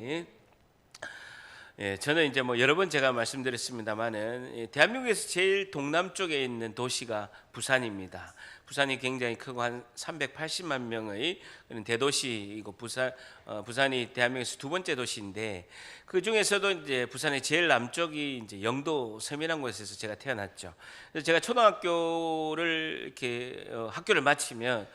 예, 저는 이제 뭐 여러 번 제가 말씀드렸습니다만은 대한민국에서 제일 동남쪽에 있는 도시가 부산입니다. 부산이 굉장히 크고 한 380만 명의 그런 대도시이고 부산이 대한민국에서 두 번째 도시인데 그 중에서도 이제 부산의 제일 남쪽이 이제 영도 섬이라는 곳에서 제가 태어났죠. 그래서 제가 초등학교를 이렇게 학교를 마치면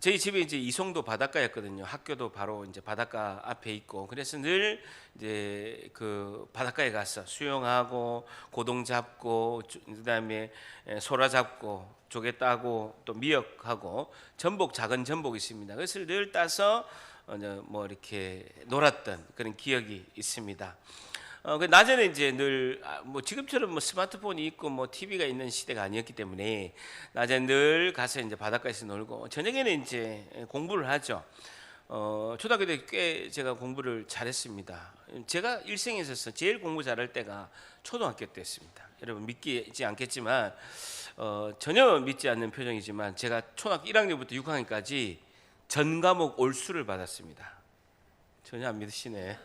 저희 집이 이제 이송도 바닷가였거든요. 학교도 바로 이제 바닷가 앞에 있고, 그래서 늘 이제 그 바닷가에 가서 수영하고 고동 잡고, 그다음에 소라 잡고, 조개 따고, 또 미역하고 전복, 작은 전복이 있습니다. 그것을 늘 따서 뭐 이렇게 놀았던 그런 기억이 있습니다. 그 낮에는 이제 늘 뭐 지금처럼 뭐 스마트폰이 있고 뭐 TV가 있는 시대가 아니었기 때문에 낮에 늘 가서 이제 바닷가에서 놀고, 저녁에는 이제 공부를 하죠. 초등학교 때 꽤 제가 공부를 잘했습니다. 제가 일생에 있어서 제일 공부 잘할 때가 초등학교 때였습니다. 여러분 믿기지 않겠지만 전혀 믿지 않는 표정이지만 제가 초등학교 1학년부터 6학년까지 전 과목 올수를 받았습니다. 전혀 안 믿으시네.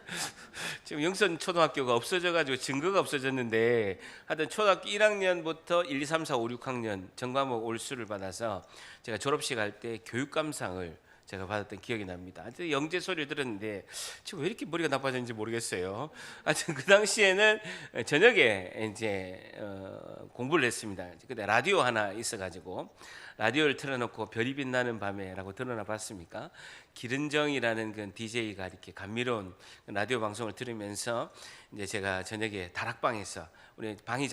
지금 영선 초등학교가 없어져가지고 증거가 없어졌는데, 하여튼 초등학교 1학년부터 1, 2, 3, 4, 5, 6학년 전과목 올수를 받아서 제가 졸업식 할 때 교육감상을 제가 받았던 기억이 납니다. 하여튼 영재 소리를 들었는데 지금 왜 이렇게 머리가 나빠졌는지 모르겠어요. 하여튼 그 당시에는 저녁에 이제 공부를 했습니다. 근데 라디오 하나 있어가지고 라디오를 틀어놓고 별이 빛나는 밤에라고 들어나 봤습니까? 기른정이라는 그 DJ가 이렇게 감미로운 라디오 방송을 들으면서 이제 제가 저녁에 다락방에서, 우리 방이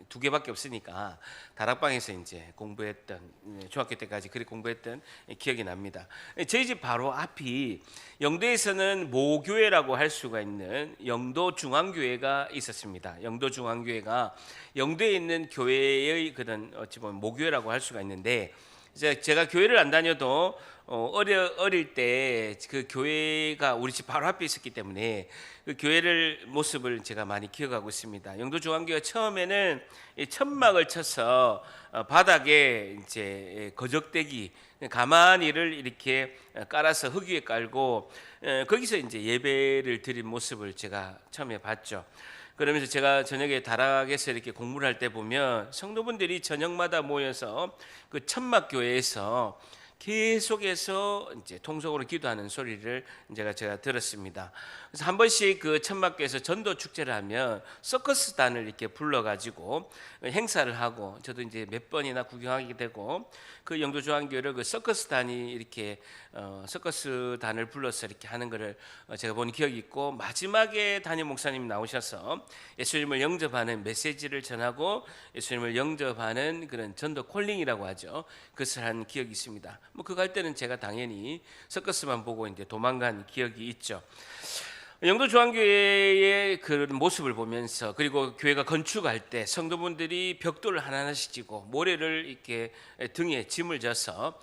두 개밖에 없으니까 다락방에서 이제 공부했던, 중학교 때까지 그렇게 공부했던 기억이 납니다. 저희 집 바로 앞이 영도에서는 모교회라고 할 수가 있는 영도중앙교회가 있었습니다. 영도중앙교회가 영도에 있는 교회의 그런 어찌 보면 모교회라고 할 수가 있는데, 이제 제가 교회를 안 다녀도 어릴 때 그 교회가 우리 집 바로 앞에 있었기 때문에 그 교회를 모습을 제가 많이 기억하고 있습니다. 영도중앙교회가 처음에는 천막을 쳐서 바닥에 이제 거적대기 가마니를 이렇게 깔아서 흙 위에 깔고 거기서 이제 예배를 드린 모습을 제가 처음에 봤죠. 그러면서 제가 저녁에 다락에서 이렇게 공부를 할 때 보면 성도분들이 저녁마다 모여서 그 천막교회에서 계속해서 이제 통속으로 기도하는 소리를 제가 들었습니다. 그래서 한 번씩 그 천막교에서 전도 축제를 하면 서커스단을 이렇게 불러가지고 행사를 하고, 저도 이제 몇 번이나 구경하게 되고, 그 영도중앙교회를 그 서커스단이 이렇게 서커스단을 불러서 이렇게 하는 것을 제가 본 기억이 있고, 마지막에 담임 목사님 나오셔서 예수님을 영접하는 메시지를 전하고 예수님을 영접하는 그런 전도 콜링이라고 하죠. 그것을 한 기억이 있습니다. 뭐 그거 할 때는 제가 당연히 서커스만 보고 이제 도망간 기억이 있죠. 영도중앙교회의 그런 모습을 보면서, 그리고 교회가 건축할 때 성도분들이 벽돌을 하나하나씩 지고 모래를 이렇게 등에 짐을 져서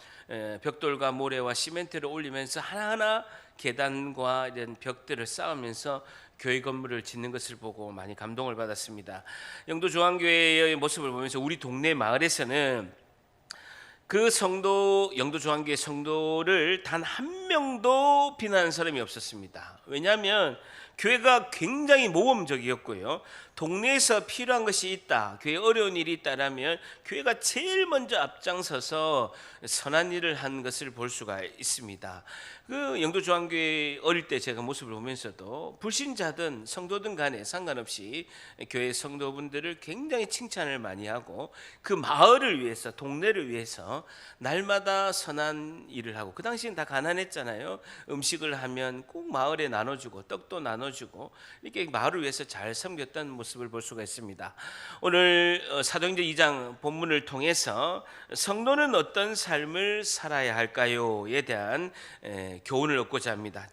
벽돌과 모래와 시멘트를 올리면서 하나하나 계단과 이런 벽들을 쌓으면서 교회 건물을 짓는 것을 보고 많이 감동을 받았습니다. 영도중앙교회의 모습을 보면서 우리 동네 마을에서는 그 성도, 영도중앙교회 성도를 단 한 명도 비난하는 사람이 없었습니다. 왜냐하면 교회가 굉장히 모범적이었고요. 동네에서 필요한 것이 있다, 교회에 어려운 일이 있다라면 교회가 제일 먼저 앞장서서 선한 일을 한 것을 볼 수가 있습니다. 그 영도중앙교회 어릴 때 제가 모습을 보면서도 불신자든 성도든 간에 상관없이 교회 성도분들을 굉장히 칭찬을 많이 하고, 그 마을을 위해서, 동네를 위해서 날마다 선한 일을 하고, 그 당시엔 다 가난했잖아요. 음식을 하면 꼭 마을에 나눠주고 떡도 나눠주고 이렇게 마을을 위해서 잘 섬겼던 모습을 볼 수가 있습니다. 오늘 사도행전 2장 본문을 통해서 성도는 어떤 삶을 살아야 할까요에 대한 교훈을 얻고자 합니다.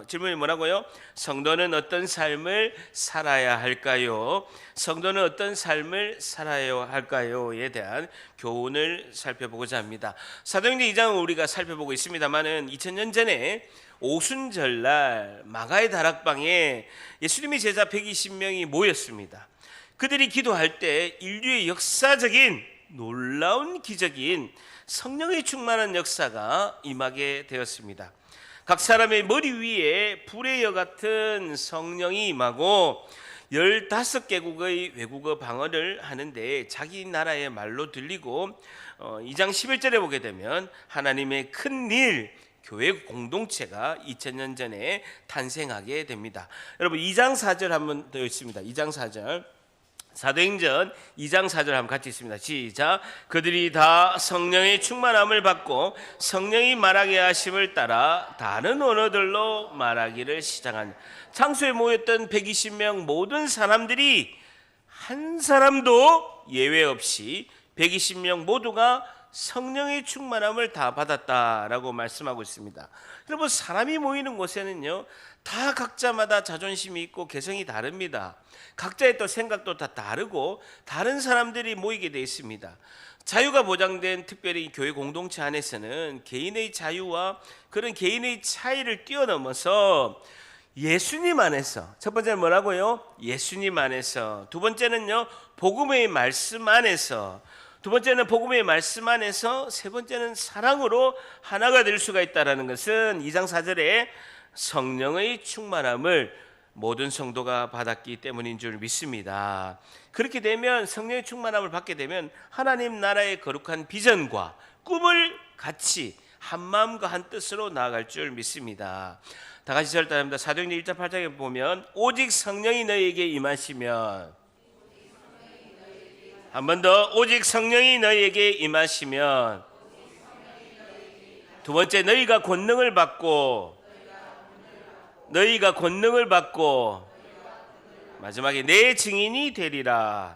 질문이 뭐라고요? 성도는 어떤 삶을 살아야 할까요? 성도는 어떤 삶을 살아야 할까요에 대한 교훈을 살펴보고자 합니다. 사도행전 2장은 우리가 살펴보고 있습니다만은 2000년 전에 오순절날 마가의 다락방에 예수님의 제자 120명이 모였습니다. 그들이 기도할 때 인류의 역사적인 놀라운 기적인 성령의 충만한 역사가 임하게 되었습니다. 각 사람의 머리 위에 불의 여 같은 성령이 임하고 15개국의 외국어 방언을 하는데 자기 나라의 말로 들리고 2장 11절에 보게 되면 하나님의 큰 일, 교회 공동체가 2000년 전에 탄생하게 됩니다. 여러분 2장 4절 한번 더 읽습니다. 2장 4절. 사도행전 2장 4절 한번 같이 있습니다. 시작. 그들이 다 성령의 충만함을 받고 성령이 말하게 하심을 따라 다른 언어들로 말하기를 시작한. 장소에 모였던 120명 모든 사람들이 한 사람도 예외 없이 120명 모두가 성령의 충만함을 다 받았다라고 말씀하고 있습니다. 여러분 사람이 모이는 곳에는요 다 각자마다 자존심이 있고 개성이 다릅니다. 각자의 또 생각도 다 다르고 다른 사람들이 모이게 되어 있습니다. 자유가 보장된 특별히 교회 공동체 안에서는 개인의 자유와 그런 개인의 차이를 뛰어넘어서 예수님 안에서, 첫 번째는 뭐라고요? 예수님 안에서. 두 번째는요 복음의 말씀 안에서. 두 번째는 복음의 말씀 안에서. 세 번째는 사랑으로 하나가 될 수가 있다는 것은 2장 4절에 성령의 충만함을 모든 성도가 받았기 때문인 줄 믿습니다. 그렇게 되면 성령의 충만함을 받게 되면 하나님 나라의 거룩한 비전과 꿈을 같이 한 마음과 한 뜻으로 나아갈 줄 믿습니다. 다 같이 절단합니다. 사도행전 1장 8장에 보면 오직 성령이 너희에게 임하시면, 한 번 더, 오직 성령이 너희에게 임하시면, 두 번째 너희가 권능을 받고, 마지막에 내 증인이 되리라.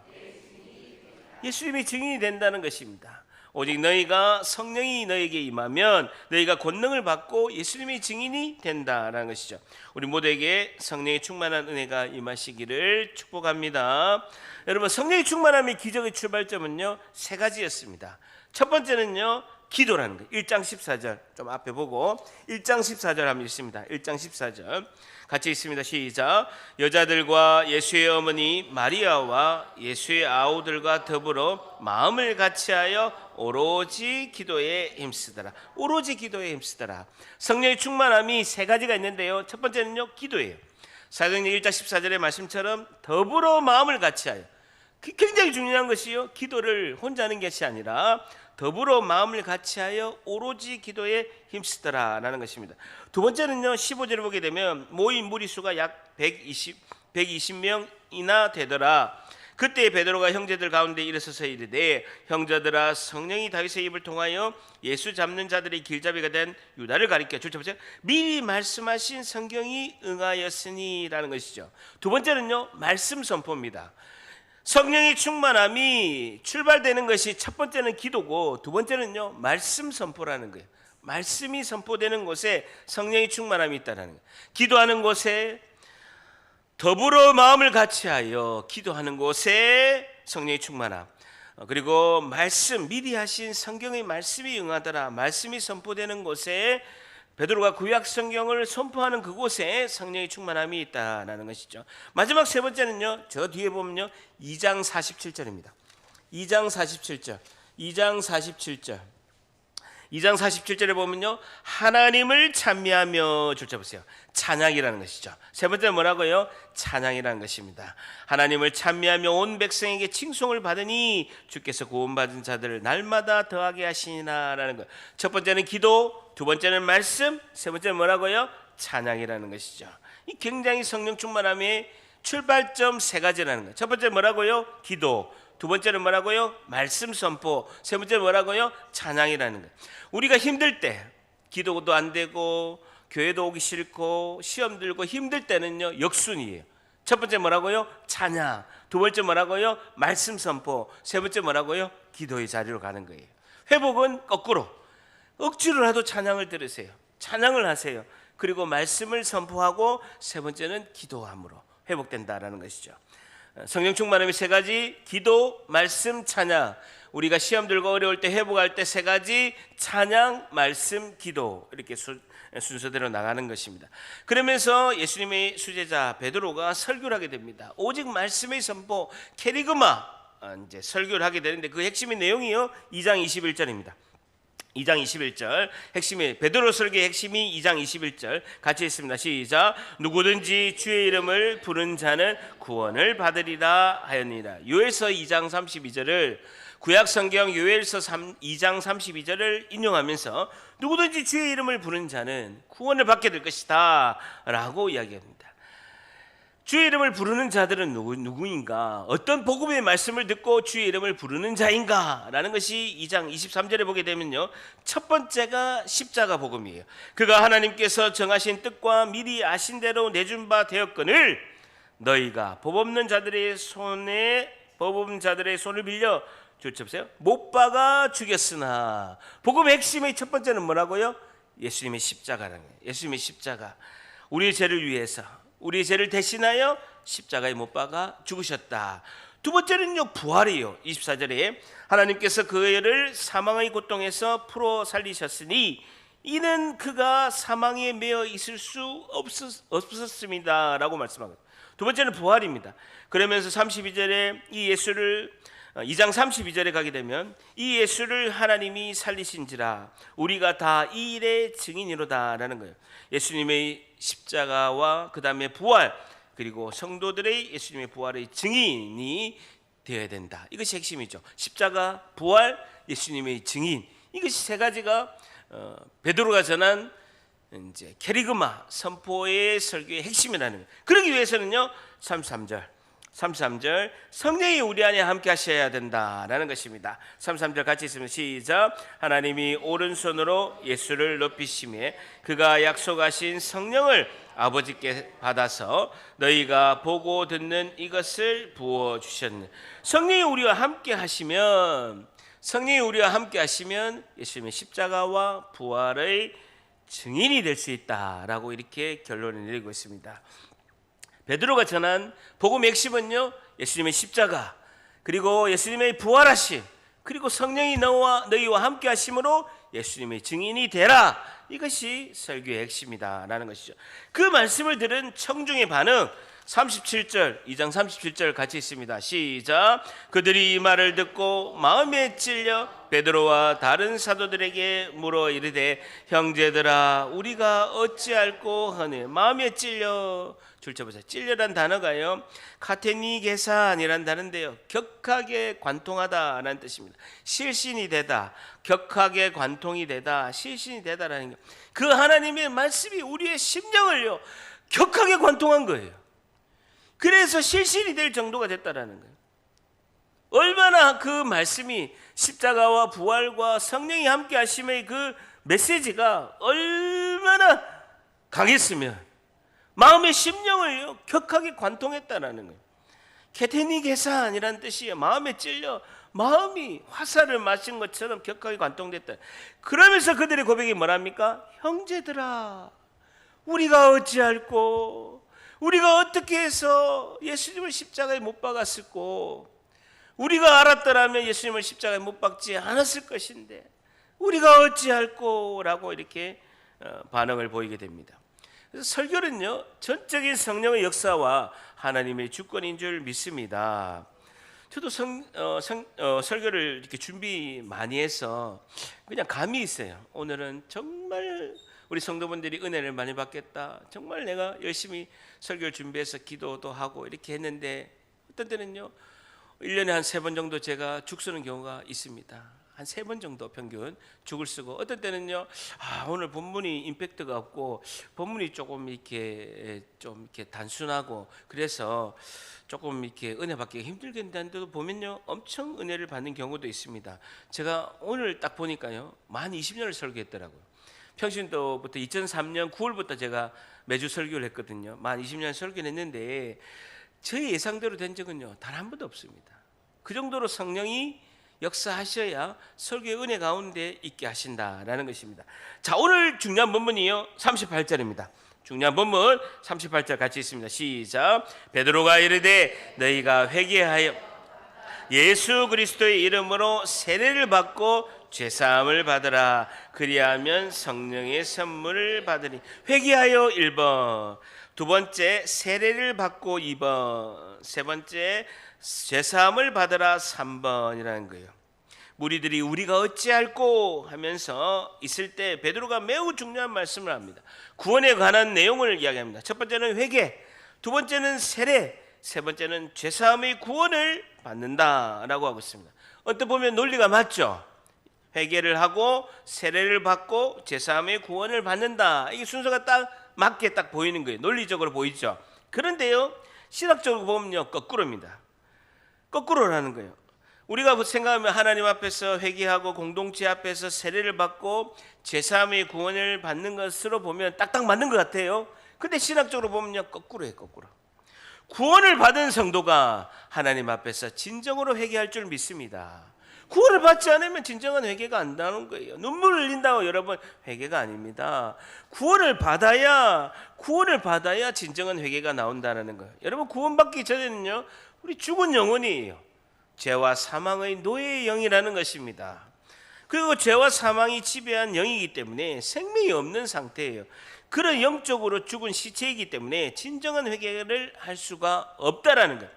예수님이 증인이 된다는 것입니다. 오직 너희가 성령이 너희에게 임하면 너희가 권능을 받고 예수님이 증인이 된다라는 것이죠. 우리 모두에게 성령의 충만한 은혜가 임하시기를 축복합니다. 여러분 성령의 충만함의 기적의 출발점은요 세 가지였습니다. 첫 번째는요 기도라는 거예요. 1장 14절 좀 앞에 보고 1장 14절 한번 읽습니다. 1장 14절 같이 읽습니다. 시작. 여자들과 예수의 어머니 마리아와 예수의 아우들과 더불어 마음을 같이하여 오로지 기도에 힘쓰더라. 오로지 기도에 힘쓰더라. 성령의 충만함이 세 가지가 있는데요. 첫 번째는요 기도예요. 사도행전 1장 14절의 말씀처럼 더불어 마음을 같이하여, 굉장히 중요한 것이요 기도를 혼자 하는 것이 아니라 더불어 마음을 같이하여 오로지 기도에 힘쓰더라라는 것입니다. 두 번째는요 15절을 보게 되면 모인 무리수가 약 120명이나 되더라. 그때 베드로가 형제들 가운데 일어서서 이르되 형제들아 성령이 다윗의 입을 통하여 예수 잡는 자들의 길잡이가 된 유다를 가리켜 줄쳐보세요. 미리 말씀하신 성경이 응하였으니라는 것이죠. 두 번째는요 말씀 선포입니다. 성령의 충만함이 출발되는 것이 첫 번째는 기도고 두 번째는요 말씀 선포라는 거예요. 말씀이 선포되는 곳에 성령의 충만함이 있다는 거예요. 기도하는 곳에 더불어 마음을 같이하여 기도하는 곳에 성령의 충만함, 그리고 말씀 미리 하신 성경의 말씀이 응하더라. 말씀이 선포되는 곳에 베드로가 구약 성경을 선포하는 그곳에 성령의 충만함이 있다라는 것이죠. 마지막 세 번째는요. 저 뒤에 보면요. 2장 47절입니다. 2장 47절. 2장 47절. 2장 47절에 보면요. 하나님을 찬미하며 줄자 보세요. 찬양이라는 것이죠. 세 번째는 뭐라고요? 찬양이라는 것입니다. 하나님을 찬미하며 온 백성에게 칭송을 받으니 주께서 구원받은 자들을 날마다 더하게 하시니라라는 것. 첫 번째는 기도, 두 번째는 말씀, 세 번째는 뭐라고요? 찬양이라는 것이죠. 이 굉장히 성령 충만함의 출발점 세 가지라는 거예요. 첫 번째 뭐라고요? 기도. 두 번째는 뭐라고요? 말씀 선포. 세 번째는 뭐라고요? 찬양이라는 거예요. 우리가 힘들 때, 기도도 안 되고 교회도 오기 싫고 시험 들고 힘들 때는요 역순이에요. 첫 번째 뭐라고요? 찬양. 두 번째 뭐라고요? 말씀 선포. 세 번째 뭐라고요? 기도의 자리로 가는 거예요. 회복은 거꾸로 억지로라도 찬양을 들으세요. 찬양을 하세요. 그리고 말씀을 선포하고 세 번째는 기도함으로 회복된다라는 것이죠. 성령 충만함의 세 가지, 기도, 말씀, 찬양. 우리가 시험 들고 어려울 때, 회복할 때 세 가지, 찬양, 말씀, 기도, 이렇게 순서대로 나가는 것입니다. 그러면서 예수님의 수제자 베드로가 설교를 하게 됩니다. 오직 말씀의 선포, 캐리그마, 이제 설교를 하게 되는데 그 핵심의 내용이요 2장 21절입니다. 2장 21절 핵심이 베드로 설교의 핵심이 2장 21절 같이 있습니다. 시작. 누구든지 주의 이름을 부른 자는 구원을 받으리라 하였느니라. 요엘서 2장 32절을 구약 성경 요엘서 2장 32절을 인용하면서 누구든지 주의 이름을 부른 자는 구원을 받게 될 것이다 라고 이야기합니다. 주의 이름을 부르는 자들은 누구인가? 어떤 복음의 말씀을 듣고 주의 이름을 부르는 자인가? 라는 것이 2장 23절에 보게 되면요, 첫 번째가 십자가 복음이에요. 그가 하나님께서 정하신 뜻과 미리 아신 대로 내준 바 되었거늘 너희가 법 없는 자들의 손을 빌려 주십시오. 못 박아 죽였으나. 복음의 핵심의 첫 번째는 뭐라고요? 예수님의 십자가라는 거예요. 예수님의 십자가. 우리의 죄를 위해서, 우리의 죄를 대신하여 십자가에 못 박아 죽으셨다. 두 번째는요, 부활이요. 24절에 하나님께서 그를 사망의 고통에서 풀어 살리셨으니 이는 그가 사망에 매여 있을 수 없었습니다 라고 말씀하고, 두 번째는 부활입니다. 그러면서 32절에 이 예수를 2장 32절에 가게 되면 이 예수를 하나님이 살리신지라 우리가 다 이 일의 증인이로다 라는 거예요. 예수님의 십자가와 그 다음에 부활, 그리고 성도들의 예수님의 부활의 증인이 되어야 된다. 이것이 핵심이죠. 십자가, 부활, 예수님의 증인. 이것이 세 가지가 베드로가 전한 이제 캐리그마 선포의 설교의 핵심이라는 거예요. 그러기 위해서는요, 33절 성령이 우리 안에 함께 하셔야 된다라는 것입니다. 33절 같이 있으면 시작. 하나님이 오른손으로 예수를 높이시매 그가 약속하신 성령을 아버지께 받아서 너희가 보고 듣는 이것을 부어주셨네. 성령이 우리와 함께 하시면 예수님의 십자가와 부활의 증인이 될 수 있다라고 이렇게 결론을 내리고 있습니다. 베드로가 전한 복음의 핵심은요, 예수님의 십자가, 그리고 예수님의 부활하심, 그리고 성령이 너희와 함께 하심으로 예수님의 증인이 되라. 이것이 설교의 핵심이다라는 것이죠. 그 말씀을 들은 청중의 반응, 37절, 2장 37절 같이 있습니다. 시작. 그들이 이 말을 듣고 마음에 찔려 베드로와 다른 사도들에게 물어 이르되 형제들아 우리가 어찌할꼬 하네. 마음에 찔려, 줄쳐보세요. 찔려란 단어가요, 카테니게산이란 단어인데요, 격하게 관통하다라는 뜻입니다. 실신이 되다, 격하게 관통이 되다, 실신이 되다라는 거. 그 하나님의 말씀이 우리의 심령을요 격하게 관통한 거예요. 그래서 실신이 될 정도가 됐다라는 거예요. 얼마나 그 말씀이 십자가와 부활과 성령이 함께 하심의 그 메시지가 얼마나 강했으면 마음의 심령을요 격하게 관통했다라는 거예요. 케테니게산이라는 뜻이에요. 마음에 찔려 마음이 화살을 맞은 것처럼 격하게 관통됐다. 그러면서 그들의 고백이 뭐랍니까? 형제들아 우리가 어찌할꼬, 우리가 어떻게 해서 예수님을 십자가에 못 박았을꼬, 우리가 알았더라면 예수님을 십자가에 못 박지 않았을 것인데 우리가 어찌할꼬 라고 이렇게 반응을 보이게 됩니다. 그래서 설교는요 전적인 성령의 역사와 하나님의 주권인 줄 믿습니다. 저도 설교를 이렇게 준비 많이 해서 그냥 감이 있어요. 오늘은 정말 우리 성도분들이 은혜를 많이 받겠다, 정말 내가 열심히 설교를 준비해서 기도도 하고 이렇게 했는데 어떤 때는요 1년에 한 3번 정도 제가 죽 쓰는 경우가 있습니다. 한 3번 정도 평균 죽을 쓰고, 어떤 때는요 오늘 본문이 임팩트가 없고 본문이 조금 이렇게 단순하고 그래서 조금 이렇게 은혜 받기가 힘들겠는데도 보면요 엄청 은혜를 받는 경우도 있습니다. 제가 오늘 딱 보니까요 만 20년을 설교했더라고요. 평신도부터 2003년 9월부터 제가 매주 설교를 했거든요. 만 20년 설교를 했는데 저희 예상대로 된 적은요 단 한 번도 없습니다. 그 정도로 성령이 역사하셔야 설교의 은혜 가운데 있게 하신다라는 것입니다. 자, 오늘 중요한 본문이요 38절입니다. 중요한 본문 38절 같이 있습니다. 시작. 베드로가 이르되 너희가 회개하여 예수 그리스도의 이름으로 세례를 받고 죄사함을 받으라. 그리하면 성령의 선물을 받으리. 회개하여 1번, 두 번째 세례를 받고 2번, 세 번째 죄사함을 받으라 3번이라는 거예요. 무리들이 우리가 어찌할꼬 하면서 있을 때 베드로가 매우 중요한 말씀을 합니다. 구원에 관한 내용을 이야기합니다. 첫 번째는 회개, 두 번째는 세례, 세 번째는 죄사함의 구원을 받는다라고 하고 있습니다. 어떻게 보면 논리가 맞죠. 회개를 하고 세례를 받고 죄사함의 구원을 받는다. 이게 순서가 딱 맞게 딱 보이는 거예요. 논리적으로 보이죠. 그런데요, 신학적으로 보면요, 거꾸로입니다. 거꾸로라는 거예요. 우리가 생각하면 하나님 앞에서 회개하고 공동체 앞에서 세례를 받고 죄사함의 구원을 받는 것으로 보면 딱딱 맞는 것 같아요. 근데 신학적으로 보면요, 거꾸로예요. 거꾸로. 구원을 받은 성도가 하나님 앞에서 진정으로 회개할 줄 믿습니다. 구원을 받지 않으면 진정한 회개가 안 나오는 거예요. 눈물을 흘린다고 여러분, 회개가 아닙니다. 구원을 받아야 진정한 회개가 나온다는 거예요. 여러분, 구원받기 전에는요, 우리 죽은 영혼이에요. 죄와 사망의 노예의 영이라는 것입니다. 그리고 죄와 사망이 지배한 영이기 때문에 생명이 없는 상태예요. 그런 영적으로 죽은 시체이기 때문에 진정한 회개를 할 수가 없다라는 거예요.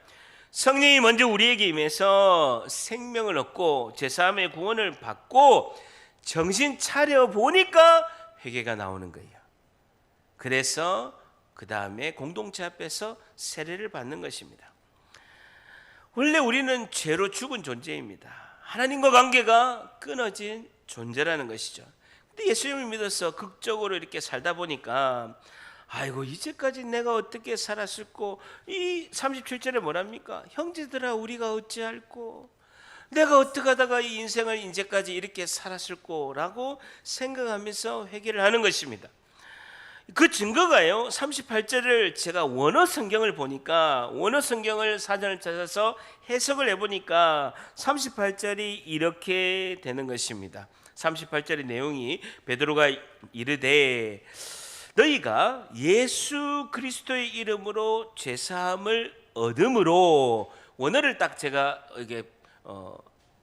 성령이 먼저 우리에게 임해서 생명을 얻고 죄사함의 구원을 받고 정신 차려 보니까 회개가 나오는 거예요. 그래서 그 다음에 공동체 앞에서 세례를 받는 것입니다. 원래 우리는 죄로 죽은 존재입니다. 하나님과 관계가 끊어진 존재라는 것이죠. 근데 예수님을 믿어서 극적으로 이렇게 살다 보니까 아이고, 이제까지 내가 어떻게 살았을꼬. 이 37절에 뭐랍니까? 형제들아, 우리가 어찌할꼬. 내가 어떻게 하다가 이 인생을 이제까지 이렇게 살았을꼬 라고 생각하면서 회개를 하는 것입니다. 그 증거가요, 38절을 제가 원어 성경을 보니까, 원어 성경을 사전을 찾아서 해석을 해보니까 38절이 이렇게 되는 것입니다. 38절의 내용이 베드로가 이르되 너희가 예수 그리스도의 이름으로 죄사함을 얻음으로, 원어를 딱 제가 이게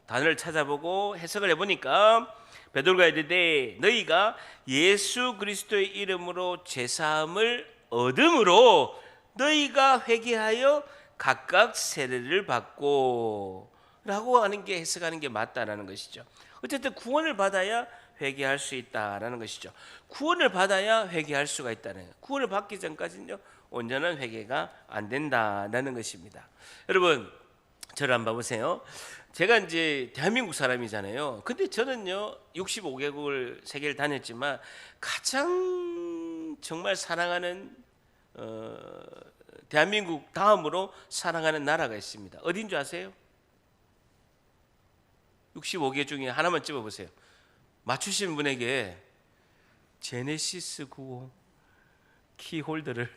단어를 찾아보고 해석을 해보니까 베드로가 이르되 너희가 예수 그리스도의 이름으로 죄사함을 얻음으로 너희가 회개하여 각각 세례를 받고 라고 하는 게, 해석하는 게 맞다라는 것이죠. 어쨌든 구원을 받아야 회개할 수 있다라는 것이죠. 구원을 받아야 회개할 수가 있다는 거예요. 구원을 받기 전까지는요, 온전한 회개가 안 된다라는 것입니다. 여러분, 저를 한번 봐보세요. 제가 이제 대한민국 사람이잖아요. 근데 저는요, 65개국을 세계를 다녔지만 가장 정말 사랑하는 대한민국 다음으로 사랑하는 나라가 있습니다. 어딘 줄 아세요? 65개 중에 하나만 집어보세요. 맞추신 분에게 제네시스 95 키홀더를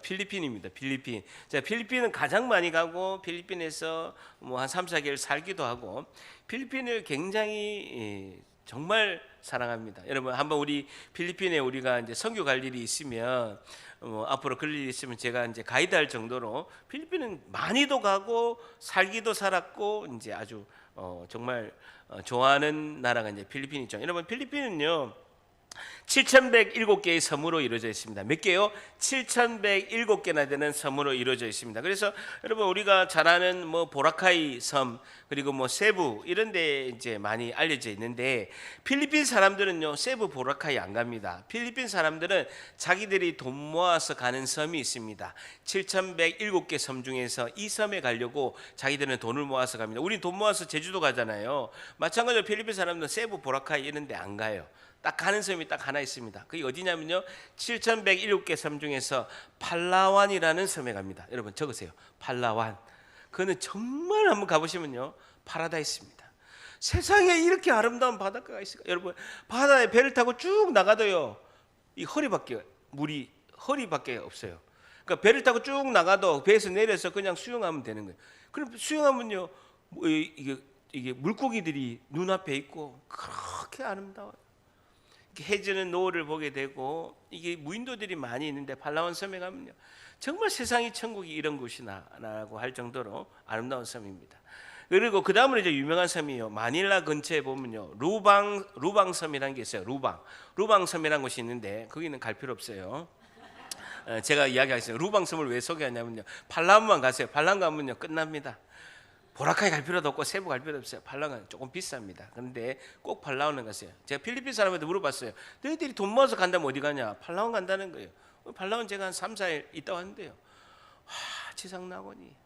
필리핀입니다. 필리핀. 자, 필리핀은 가장 많이 가고 필리핀에서 뭐 한 3, 4개월 살기도 하고 필리핀을 굉장히 정말 사랑합니다. 여러분, 한번 우리 필리핀에 우리가 이제 선교 갈 일이 있으면 앞으로 그럴 일이 있으면 제가 이제 가이드할 정도로 필리핀은 많이도 가고 살기도 살았고 이제 아주 정말 좋아하는 나라가 이제 필리핀이죠. 여러분, 필리핀은요 7,107개의 섬으로 이루어져 있습니다. 몇 개요? 7,107개나 되는 섬으로 이루어져 있습니다. 그래서 여러분, 우리가 잘 아는 뭐 보라카이 섬, 그리고 뭐 세부 이런 데 이제 많이 알려져 있는데, 필리핀 사람들은요 세부 보라카이 안 갑니다. 필리핀 사람들은 자기들이 돈 모아서 가는 섬이 있습니다. 7,107개 섬 중에서 이 섬에 가려고 자기들은 돈을 모아서 갑니다. 우리 돈 모아서 제주도 가잖아요. 마찬가지로 필리핀 사람들은 세부 보라카이 이런 데 안 가요. 딱 가는 섬이 딱 하나 있습니다. 그게 어디냐면요, 7,107개 섬 중에서 팔라완이라는 섬에 갑니다. 여러분 적으세요. 팔라완. 그거는 정말 한번 가보시면요 파라다이스입니다. 세상에 이렇게 아름다운 바닷가가 있을까? 여러분, 바다에 배를 타고 쭉 나가도요, 이 허리밖에, 물이 허리밖에 없어요. 그러니까 배를 타고 쭉 나가도 배에서 내려서 그냥 수영하면 되는 거예요. 그럼 수영하면요, 뭐 이게 물고기들이 눈앞에 있고 그렇게 아름다워요. 해지는 노을을 보게 되고, 이게 무인도들이 많이 있는데 팔라완 섬에 가면요 정말 세상이 천국이 이런 곳이나라고 할 정도로 아름다운 섬입니다. 그리고 그 다음으로 이제 유명한 섬이요, 마닐라 근처에 보면요 루방 섬이라는 게 있어요. 루방 섬이라는 곳이 있는데 거기는 갈 필요 없어요. 제가 이야기하겠습니다. 루방 섬을 왜 소개하냐면요, 팔라완만 가세요. 팔라완 가면요 끝납니다. 보라카이 갈 필요도 없고 세부 갈 필요도 없어요. 팔라우는 조금 비쌉니다. 그런데 꼭 팔라우는 가세요. 제가 필리핀 사람한테 물어봤어요. 너희들이 돈 모아서 간다면 어디 가냐? 팔라우 간다는 거예요. 팔라우는 제가 한 3, 4일 있다 왔는데요. 지상낙원이.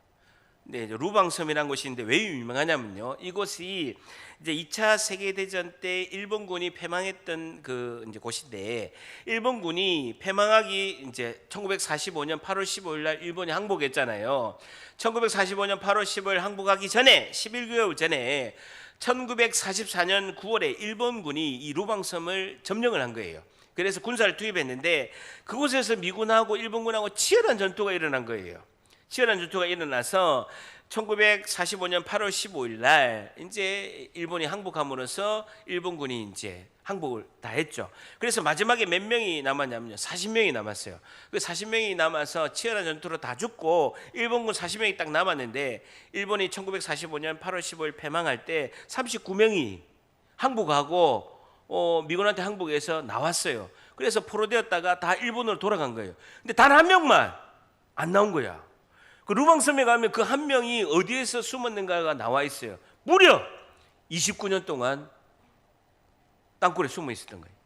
네, 루방섬이라는 곳인데 왜 유명하냐면요. 이곳이 이제 2차 세계대전 때 일본군이 패망했던 그 이제 곳인데, 일본군이 패망하기 이제 1945년 8월 15일 날 일본이 항복했잖아요. 1945년 8월 15일 항복하기 전에 11개월 전에 1944년 9월에 일본군이 이 루방섬을 점령을 한 거예요. 그래서 군사를 투입했는데 그곳에서 미군하고 일본군하고 치열한 전투가 일어난 거예요. 치열한 전투가 일어나서 1945년 8월 15일 날 이제 일본이 항복함으로써 일본군이 이제 항복을 다 했죠. 그래서 마지막에 몇 명이 남았냐면요, 40명이 남았어요. 그 40명이 남아서 치열한 전투로 다 죽고 일본군 40명이 딱 남았는데, 일본이 1945년 8월 15일 패망할 때 39명이 항복하고 미군한테 항복해서 나왔어요. 그래서 포로되었다가 다 일본으로 돌아간 거예요. 근데 단 한 명만 안 나온 거야. 그 루방섬에 가면 그 한 명이 어디에서 숨었는가가 나와 있어요. 무려 29년 동안 땅굴에 숨어 있었던 거예요.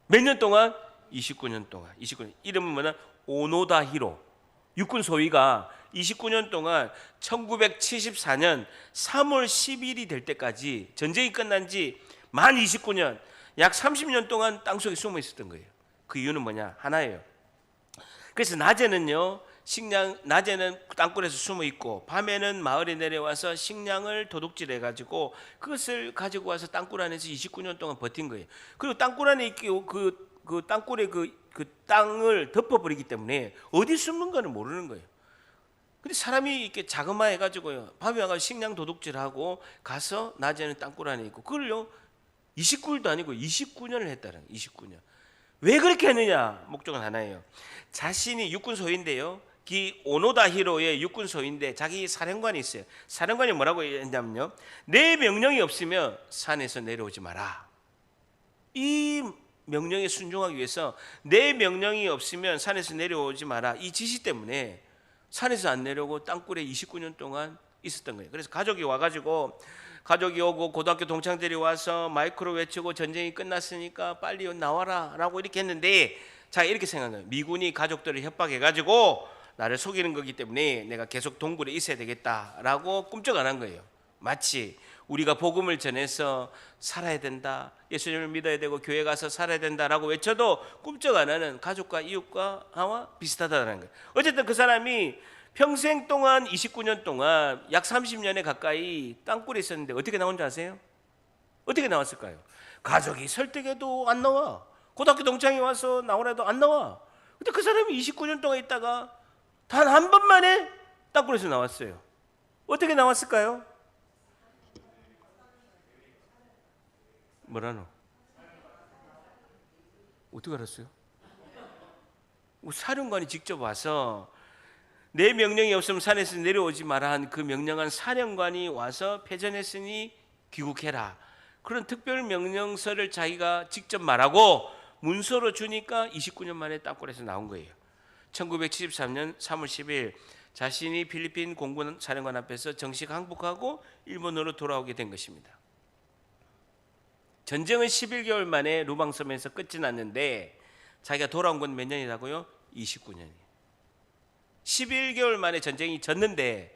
몇 년 동안? 29년 동안. 29년. 이름은 뭐냐? 오노다 히로. 육군 소위가 29년 동안 1974년 3월 10일이 될 때까지, 전쟁이 끝난 지 만 29년, 약 30년 동안 땅속에 숨어 있었던 거예요. 그 이유는 뭐냐? 하나예요. 그래서 낮에는 땅굴에서 숨어 있고 밤에는 마을에 내려와서 식량을 도둑질해 가지고 그것을 가지고 와서 땅굴 안에서 29년 동안 버틴 거예요. 그리고 땅굴 안에 있기 그 땅굴에 그 땅을 덮어버리기 때문에 어디 숨는가는 모르는 거예요. 근데 사람이 이렇게 자그마해 가지고요, 밤에 와서 식량 도둑질하고 가서 낮에는 땅굴 안에 있고, 그걸요 29일도 아니고 29년을 했다는 거예요. 29년. 왜 그렇게 했느냐? 목적은 하나예요. 자신이 육군 소위인데요, 이 오노다 히로의 육군 소위인데 자기 사령관이 있어요. 사령관이 뭐라고 했냐면요, 내 명령이 없으면 산에서 내려오지 마라. 이 명령에 순종하기 위해서 내 명령이 없으면 산에서 내려오지 마라, 이 지시 때문에 산에서 안 내려오고 땅굴에 29년 동안 있었던 거예요. 그래서 가족이 오고 고등학교 동창들이 와서 마이크로 외치고 전쟁이 끝났으니까 빨리 나와라 라고 이렇게 했는데, 자, 이렇게 생각해요. 미군이 가족들을 협박해가지고 나를 속이는 거기 때문에 내가 계속 동굴에 있어야 되겠다라고 꿈쩍 안 한 거예요. 마치 우리가 복음을 전해서 살아야 된다, 예수님을 믿어야 되고 교회 가서 살아야 된다라고 외쳐도 꿈쩍 안 하는 가족과 이웃과 비슷하다는 거예요. 어쨌든 그 사람이 평생 동안 29년 동안 약 30년에 가까이 땅굴에 있었는데 어떻게 나온 줄 아세요? 어떻게 나왔을까요? 가족이 설득해도 안 나와. 고등학교 동창이 와서 나오라도 안 나와. 근데 그 사람이 29년 동안 있다가 단 한 번만에 땅굴에서 나왔어요. 어떻게 나왔을까요? 뭐라노? 어떻게 알았어요? 사령관이 직접 와서 내 명령이 없으면 산에서 내려오지 마라 한 그 명령한 사령관이 와서 패전했으니 귀국해라, 그런 특별 명령서를 자기가 직접 말하고 문서로 주니까 29년 만에 땅굴에서 나온 거예요. 1973년 3월 10일 자신이 필리핀 공군 사령관 앞에서 정식 항복하고 일본으로 돌아오게 된 것입니다. 전쟁은 11개월 만에 루방섬에서 끝이 났는데 자기가 돌아온 건 몇 년이라고요? 29년이에요. 11개월 만에 전쟁이 졌는데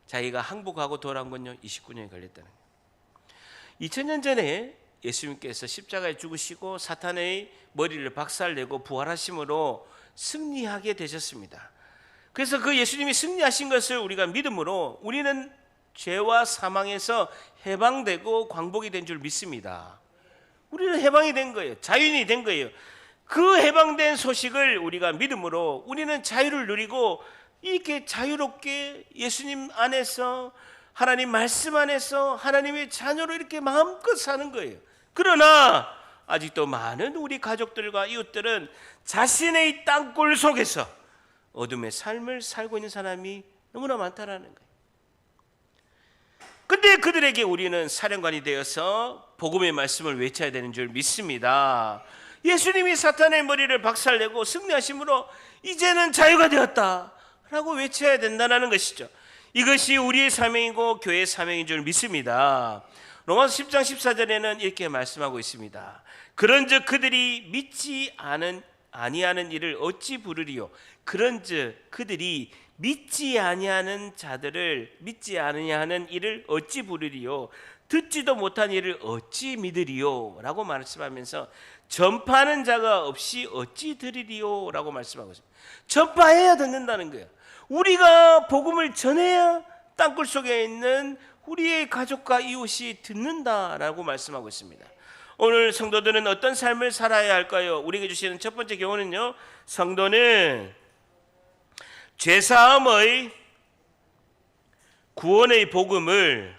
자기가 항복하고 돌아온 건요 29년이 걸렸다는 거예요. 2000년 전에 예수님께서 십자가에 죽으시고 사탄의 머리를 박살내고 부활하심으로 승리하게 되셨습니다. 그래서 그 예수님이 승리하신 것을 우리가 믿음으로 우리는 죄와 사망에서 해방되고 광복이 된 줄 믿습니다. 우리는 해방이 된 거예요. 자유인이 된 거예요. 그 해방된 소식을 우리가 믿음으로 우리는 자유를 누리고 이렇게 자유롭게 예수님 안에서, 하나님 말씀 안에서 하나님의 자녀로 이렇게 마음껏 사는 거예요. 그러나 아직도 많은 우리 가족들과 이웃들은 자신의 땅굴 속에서 어둠의 삶을 살고 있는 사람이 너무나 많다라는 거예요. 근데 그들에게 우리는 사령관이 되어서 복음의 말씀을 외쳐야 되는 줄 믿습니다. 예수님이 사탄의 머리를 박살내고 승리하심으로 이제는 자유가 되었다 라고 외쳐야 된다는 것이죠. 이것이 우리의 사명이고 교회의 사명인 줄 믿습니다. 로마서 10장 14절에는 이렇게 말씀하고 있습니다. 그런즉 그들이 믿지 아니하는 일을 어찌 부르리요? 그런즉 그들이 믿지 아니하는 자들을 믿지 아니하는 일을 어찌 부르리요? 듣지도 못한 일을 어찌 믿으리요? 라고 말씀하면서 전파하는 자가 없이 어찌 들으리요? 라고 말씀하고 있습니다. 전파해야 듣는다는 거예요. 우리가 복음을 전해야 땅굴 속에 있는 우리의 가족과 이웃이 듣는다라고 말씀하고 있습니다. 오늘 성도들은 어떤 삶을 살아야 할까요? 우리에게 주시는 첫 번째 교훈은요, 성도는 죄사함의 구원의 복음을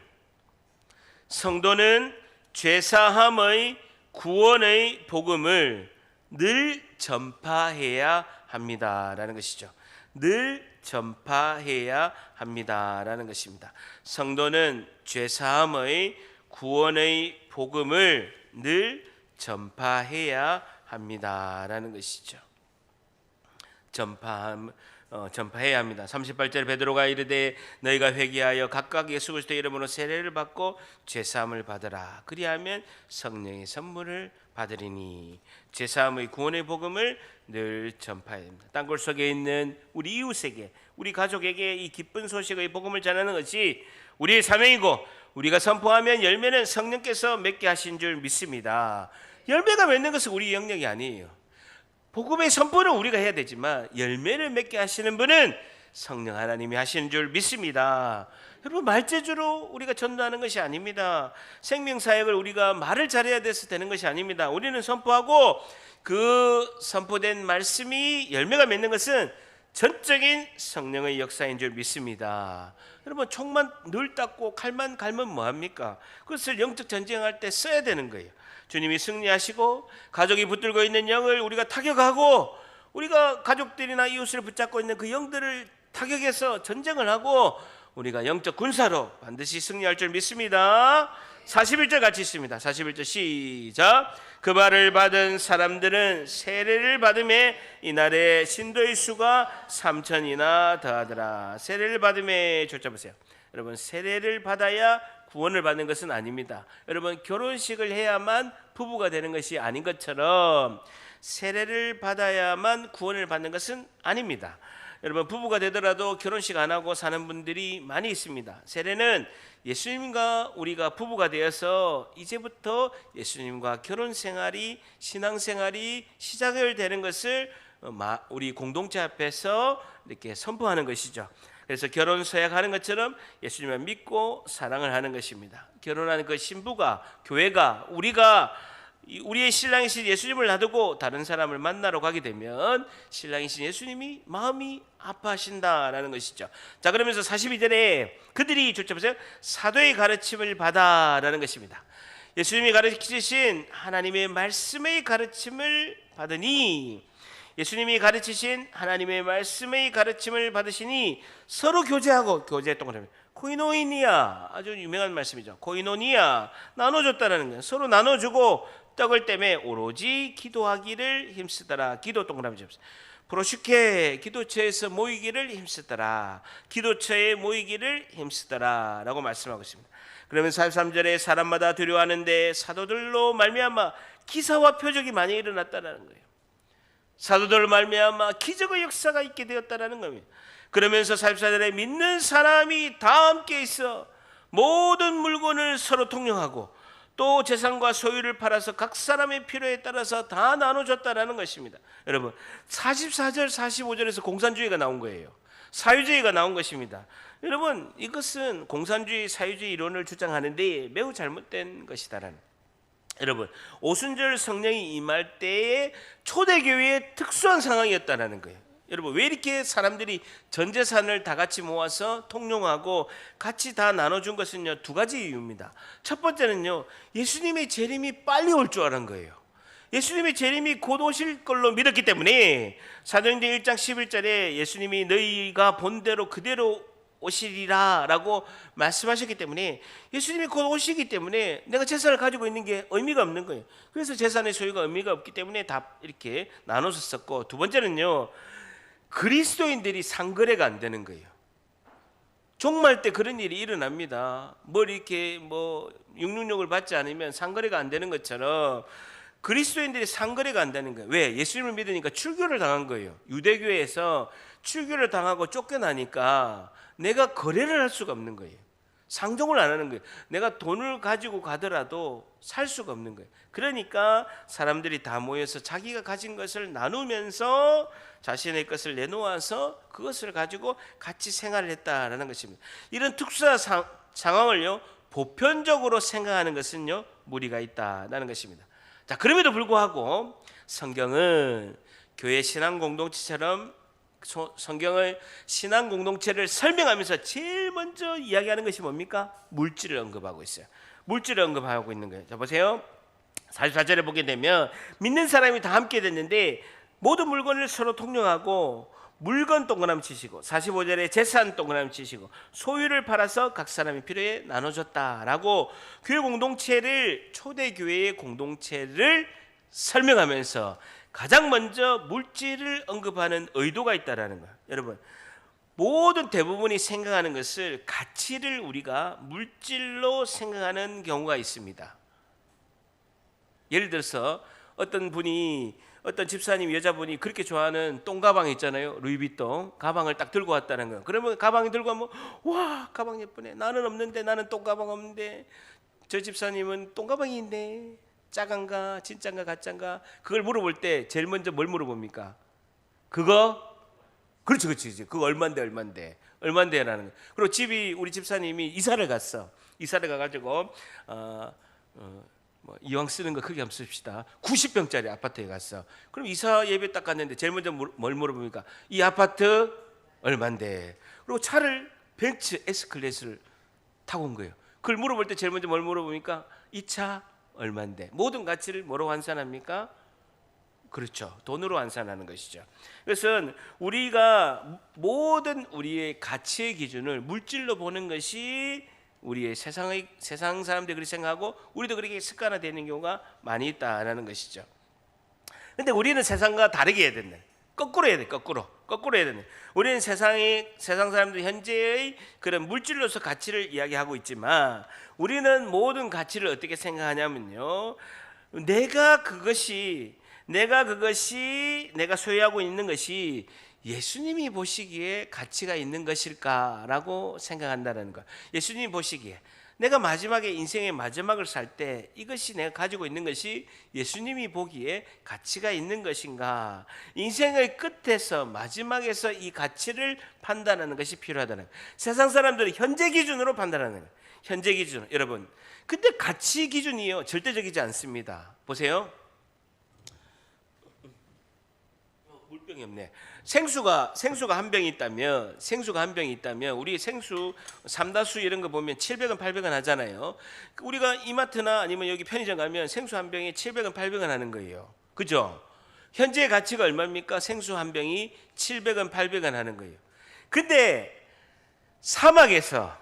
구원의 복음을 늘 전파해야 합니다라는 것이죠. 늘 전파해야 합니다라는 것입니다. 성도는 죄사함의 구원의 복음을 늘 전파해야 합니다라는 것이죠. 전파해야 합니다. 38절 베드로가 이르되 너희가 회개하여 각각 예수 그리스도의 이름으로 세례를 받고 죄사함을 받으라. 그리하면 성령의 선물을 받으리니. 죄사함의 구원의 복음을 늘 전파해야 합니다. 땅굴 속에 있는 우리 이웃에게, 우리 가족에게 이 기쁜 소식의 복음을 전하는 것이 우리의 사명이고, 우리가 선포하면 열매는 성령께서 맺게 하신 줄 믿습니다. 열매가 맺는 것은 우리 영역이 아니에요. 복음의 선포는 우리가 해야 되지만 열매를 맺게 하시는 분은 성령 하나님이 하시는 줄 믿습니다. 여러분, 말재주로 우리가 전도하는 것이 아닙니다. 생명사역을 우리가 말을 잘해야 돼서 되는 것이 아닙니다. 우리는 선포하고 그 선포된 말씀이 열매가 맺는 것은 전적인 성령의 역사인 줄 믿습니다. 여러분, 총만 늘 닦고 칼만 갈면 뭐합니까? 그것을 영적 전쟁할 때 써야 되는 거예요. 주님이 승리하시고 가족이 붙들고 있는 영을 우리가 타격하고, 우리가 가족들이나 이웃을 붙잡고 있는 그 영들을 타격해서 전쟁을 하고 우리가 영적 군사로 반드시 승리할 줄 믿습니다. 41절 같이 있습니다. 41절 시작. 그 말을 받은 사람들은 세례를 받음에 이날에 신도의 수가 3,000이나 더하더라. 세례를 받음에 초점 보세요. 여러분, 세례를 받아야 구원을 받는 것은 아닙니다. 여러분, 결혼식을 해야만 부부가 되는 것이 아닌 것처럼 세례를 받아야만 구원을 받는 것은 아닙니다. 여러분, 부부가 되더라도 결혼식 안 하고 사는 분들이 많이 있습니다. 세례는 예수님과 우리가 부부가 되어서 이제부터 예수님과 결혼 생활이, 신앙 생활이 시작을 되는 것을 우리 공동체 앞에서 이렇게 선포하는 것이죠. 그래서 결혼 서약하는 것처럼 예수님을 믿고 사랑을 하는 것입니다. 결혼하는 그 신부가, 교회가, 우리의 신랑이신 예수님을 놔두고 다른 사람을 만나러 가게 되면 신랑이신 예수님이 마음이 아파하신다라는 것이죠. 자, 그러면서 42절에 그들이 보세요. 사도의 가르침을 받아라는 것입니다. 예수님이 가르치신 하나님의 말씀의 가르침을 받으니, 예수님이 가르치신 하나님의 말씀의 가르침을 받으시니 서로 교제하고, 교제 동그라미 코이노니아, 아주 유명한 말씀이죠. 코이노니아, 나눠줬다라는 거예요. 서로 나눠주고 떡을 떼매 오로지 기도하기를 힘쓰더라. 기도 동그라미 잡으세요. 프로슈케, 기도처에서 모이기를 힘쓰더라. 기도처에 모이기를 힘쓰더라 라고 말씀하고 있습니다. 그러면 43절에 사람마다 두려워하는데 사도들로 말미암아 기사와 표적이 많이 일어났다는 거예요. 사도들 말미암아 기적의 역사가 있게 되었다라는 겁니다. 그러면서 44절에 믿는 사람이 다 함께 있어 모든 물건을 서로 통용하고 또 재산과 소유를 팔아서 각 사람의 필요에 따라서 다 나눠줬다라는 것입니다. 여러분, 44절 45절에서 공산주의가 나온 거예요. 사유주의가 나온 것입니다. 여러분, 이것은 공산주의 사유주의 이론을 주장하는데 매우 잘못된 것이다라는. 여러분, 오순절 성령이 임할 때의 초대교회의 특수한 상황이었다라는 거예요. 여러분, 왜 이렇게 사람들이 전 재산을 다 같이 모아서 통용하고 같이 다 나눠준 것은요, 두 가지 이유입니다. 첫 번째는요, 예수님의 재림이 빨리 올 줄 알은 거예요. 예수님의 재림이 곧 오실 걸로 믿었기 때문에 사도행전 1장 11절에 예수님이 너희가 본대로 그대로 오시리라 라고 말씀하셨기 때문에, 예수님이 곧 오시기 때문에 내가 재산을 가지고 있는 게 의미가 없는 거예요. 그래서 재산의 소유가 의미가 없기 때문에 다 이렇게 나눠졌었고, 두 번째는요, 그리스도인들이 상거래가 안 되는 거예요. 종말 때 그런 일이 일어납니다. 뭘 이렇게 뭐 666을 받지 않으면 상거래가 안 되는 것처럼 그리스도인들이 상거래가 안 되는 거예요. 왜? 예수님을 믿으니까 출교를 당한 거예요. 유대교에서 출교를 당하고 쫓겨나니까 내가 거래를 할 수가 없는 거예요. 상종을 안 하는 거예요. 내가 돈을 가지고 가더라도 살 수가 없는 거예요. 그러니까 사람들이 다 모여서 자기가 가진 것을 나누면서 자신의 것을 내놓아서 그것을 가지고 같이 생활을 했다라는 것입니다. 이런 특수한 상황을요, 보편적으로 생각하는 것은요, 무리가 있다라는 것입니다. 자, 그럼에도 불구하고 성경은 교회 신앙 공동체처럼 성경을 신앙 공동체를 설명하면서 제일 먼저 이야기하는 것이 뭡니까? 물질을 언급하고 있어요. 물질을 언급하고 있는 거예요. 자, 보세요. 44절에 보게 되면 믿는 사람이 다 함께 됐는데 모든 물건을 서로 통용하고 물건 동그라미 치시고 45절에 재산 동그라미 치시고 소유를 팔아서 각 사람이 필요에 나눠줬다라고 교회 공동체를 초대교회의 공동체를 설명하면서 가장 먼저 물질을 언급하는 의도가 있다라는 거예요. 여러분, 모든 대부분이 생각하는 것을 가치를 우리가 물질로 생각하는 경우가 있습니다. 예를 들어서 어떤 집사님 여자분이 그렇게 좋아하는 똥가방 있잖아요. 루이비통 가방을 딱 들고 왔다는 거예요. 그러면 가방이 들고 가면 와, 가방 예쁘네. 나는 없는데, 나는 똥가방 없는데, 저 집사님은 똥가방이 있네. 짜간가 진짠가 가짠가 그걸 물어볼 때 제일 먼저 뭘 물어봅니까? 그거? 그렇지. 그거 얼만데라는 거예요. 그리고 우리 집사님이 이사를 갔어. 이사를 가가지고 뭐 이왕 쓰는 거 크게 한번 씁시다. 90평짜리 아파트에 갔어. 그럼 이사 예배 딱 갔는데 제일 먼저 뭘 물어봅니까? 이 아파트 얼만데? 그리고 차를 벤츠 S클래스를 타고 온 거예요. 그걸 물어볼 때 제일 먼저 뭘 물어봅니까? 이 차 얼만데? 모든 가치를 뭐로 환산합니까? 그렇죠. 돈으로 환산하는 것이죠. 그래서 우리가 모든 우리의 가치의 기준을 물질로 보는 것이 우리의 세상 사람들이 그렇게 생각하고 우리도 그렇게 습관화되는 경우가 많이 있다라는 것이죠. 근데 우리는 세상과 다르게 해야 된다. 거꾸로 해야 돼. 거꾸로 해야 된다. 우리는 세상 사람들 현재의 그런 물질로서 가치를 이야기하고 있지만 우리는 모든 가치를 어떻게 생각하냐면요. 내가 소유하고 있는 것이 예수님이 보시기에 가치가 있는 것일까라고 생각한다는 거. 예수님이 보시기에 내가 마지막에 인생의 마지막을 살 때 이것이 내가 가지고 있는 것이 예수님이 보기에 가치가 있는 것인가? 인생의 끝에서 마지막에서 이 가치를 판단하는 것이 필요하다는 거예요. 세상 사람들은 현재 기준으로 판단하는 거예요. 현재 기준. 여러분, 근데 가치 기준이요 절대적이지 않습니다. 보세요. 물병이 없네. 생수가 한 병이 있다면 우리 생수 삼다수 이런 거 보면 700원 800원 하잖아요. 우리가 이마트나 아니면 여기 편의점 가면 생수 한 병에 700원 800원 하는 거예요. 그죠? 현재의 가치가 얼마입니까? 생수 한 병이 700원 800원 하는 거예요. 근데 사막에서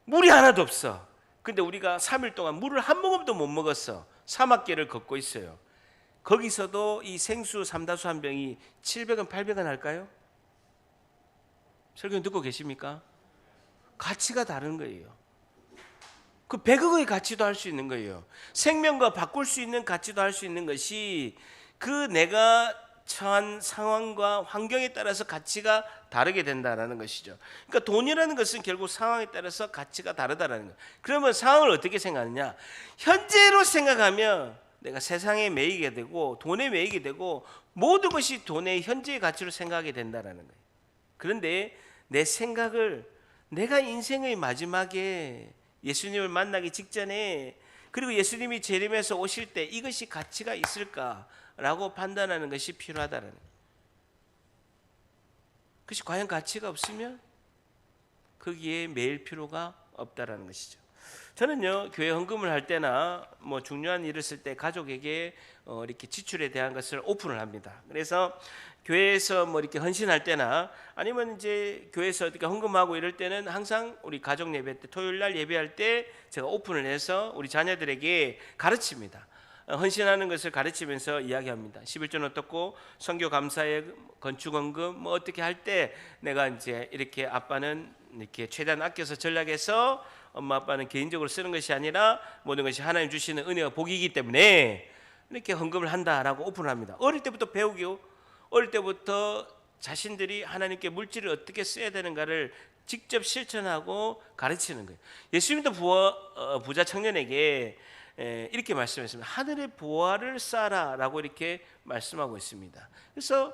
물이 하나도 없어. 근데 우리가 3일 동안 물을 한 모금도 못 먹었어. 사막길을 걷고 있어요. 거기서도 이 생수 삼다수 한 병이 700원 800원 할까요? 설교 듣고 계십니까? 가치가 다른 거예요. 그 100억의 가치도 할 수 있는 거예요. 생명과 바꿀 수 있는 가치도 할 수 있는 것이 그 내가 처한 상황과 환경에 따라서 가치가 다르게 된다는 것이죠. 그러니까 돈이라는 것은 결국 상황에 따라서 가치가 다르다는 거예요. 그러면 상황을 어떻게 생각하느냐? 현재로 생각하면 내가 세상에 매이게 되고 돈에 매이게 되고 모든 것이 돈의 현재의 가치로 생각하게 된다는 거예요. 그런데 내 생각을 내가 인생의 마지막에 예수님을 만나기 직전에 그리고 예수님이 재림해서 오실 때 이것이 가치가 있을까라고 판단하는 것이 필요하다는 거예요. 그것이 과연 가치가 없으면 거기에 매일 필요가 없다라는 것이죠. 저는요 교회 헌금을 할 때나 뭐 중요한 일을 쓸 때 가족에게 이렇게 지출에 대한 것을 오픈을 합니다. 그래서 교회에서 뭐 이렇게 헌신할 때나 아니면 이제 교회에서 이렇게 헌금하고 이럴 때는 항상 우리 가족 예배 때 토요일 날 예배할 때 제가 오픈을 해서 우리 자녀들에게 가르칩니다. 헌신하는 것을 가르치면서 이야기합니다. 11조는 어떻고 선교 감사에 건축 헌금 뭐 어떻게 할 때 내가 이제 이렇게 아빠는 이렇게 최대한 아껴서 전략해서 엄마 아빠는 개인적으로 쓰는 것이 아니라 모든 것이 하나님 주시는 은혜와 복이기 때문에 이렇게 헌금을 한다라고 오픈을 합니다. 어릴 때부터 배우기요. 어릴 때부터 자신들이 하나님께 물질을 어떻게 써야 되는가를 직접 실천하고 가르치는 거예요. 예수님도 부자 청년에게 이렇게 말씀했습니다. 하늘의 보화를 쌓아라라고 이렇게 말씀하고 있습니다. 그래서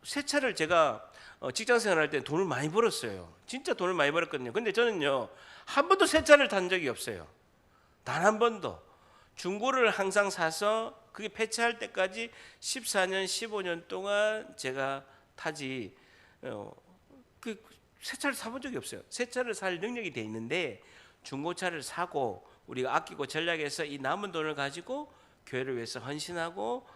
새 차를 제가 직장 생활할 때 돈을 많이 벌었어요. 진짜 돈을 많이 벌었거든요. 근데 저는요 한 번도 새 차를 탄 적이 없어요. 단 한 번도. 중고를 항상 사서 그게 폐차할 때까지 14년 15년 동안 제가 타지 그 새 차를 사본 적이 없어요. 새 차를 살 능력이 돼 있는데 중고차를 사고 우리가 아끼고 전략해서 이 남은 돈을 가지고 교회를 위해서 헌신하고